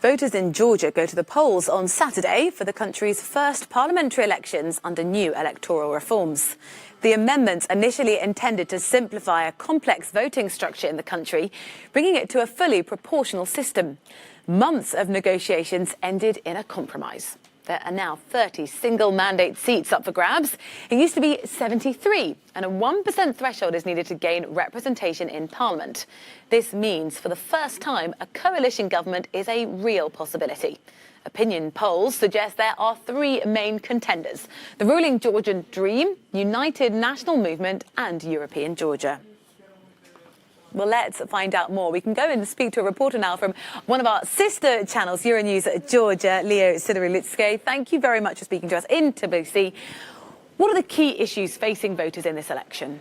Voters in Georgia go to the polls on Saturday for the country's first parliamentary elections under new electoral reforms. The amendments initially intended to simplify a complex voting structure in the country, bringing it to a fully proportional system. Months of negotiations ended in a compromise. There are now 30 single-mandate seats up for grabs. It used to be 73, and a 1% threshold is needed to gain representation in Parliament. This means, for the first time, a coalition government is a real possibility. Opinion polls suggest there are three main contenders: the ruling Georgian Dream, United National Movement and European Georgia. Well, let's find out more. We can go and speak to a reporter now from one of our sister channels, Euronews Georgia, Leo Sidorulitske. Thank you very much for speaking to us in Tbilisi. What are the key issues facing voters in this election?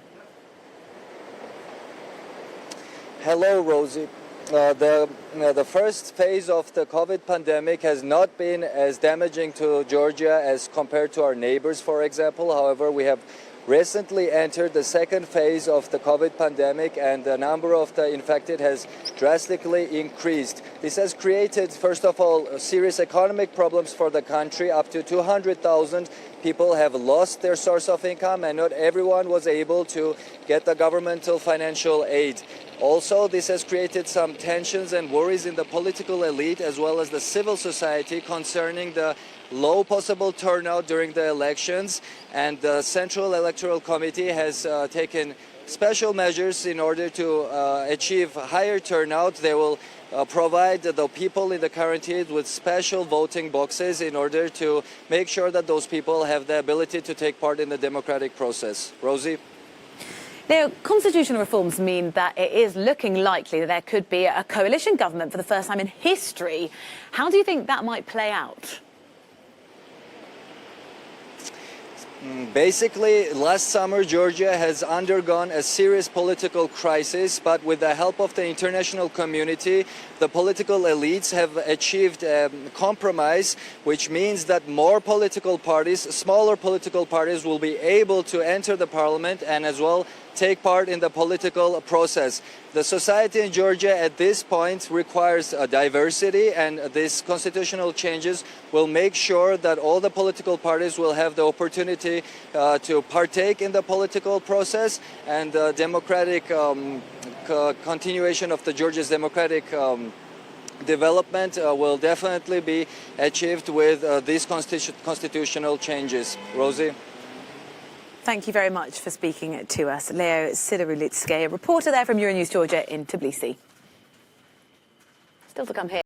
Hello, Rosie. The first phase of the COVID pandemic has not been as damaging to Georgia as compared to our neighbors, for example. However, we have recently entered the second phase of the COVID pandemic, and the number of the infected has drastically increased. This has created, first of all, serious economic problems for the country. Up to 200,000 people have lost their source of income, and not everyone was able to get the governmental financial aid. Also, this has created some tensions and worries in the political elite as well as the civil society concerning the low possible turnout during the elections, and the Central Electoral Committee has taken special measures in order to achieve higher turnout. They will provide the people in the quarantine with special voting boxes in order to make sure that those people have the ability to take part in the democratic process. Rosie? Now, constitutional reforms mean that it is looking likely that there could be a coalition government for the first time in history. How do you think that might play out? Basically, last summer, Georgia has undergone a serious political crisis, but with the help of the international community, the political elites have achieved a compromise, which means that more political parties, smaller political parties, will be able to enter the parliament and as well take part in the political process. The society in Georgia at this point requires a diversity, and these constitutional changes will make sure that all the political parties will have the opportunity to partake in the political process, and the democratic continuation of the Georgia's democratic development will definitely be achieved with these constitutional changes. Rosie? Thank you very much for speaking to us. Leo Sidorulitske, a reporter there from Euronews Georgia in Tbilisi. Still to come here.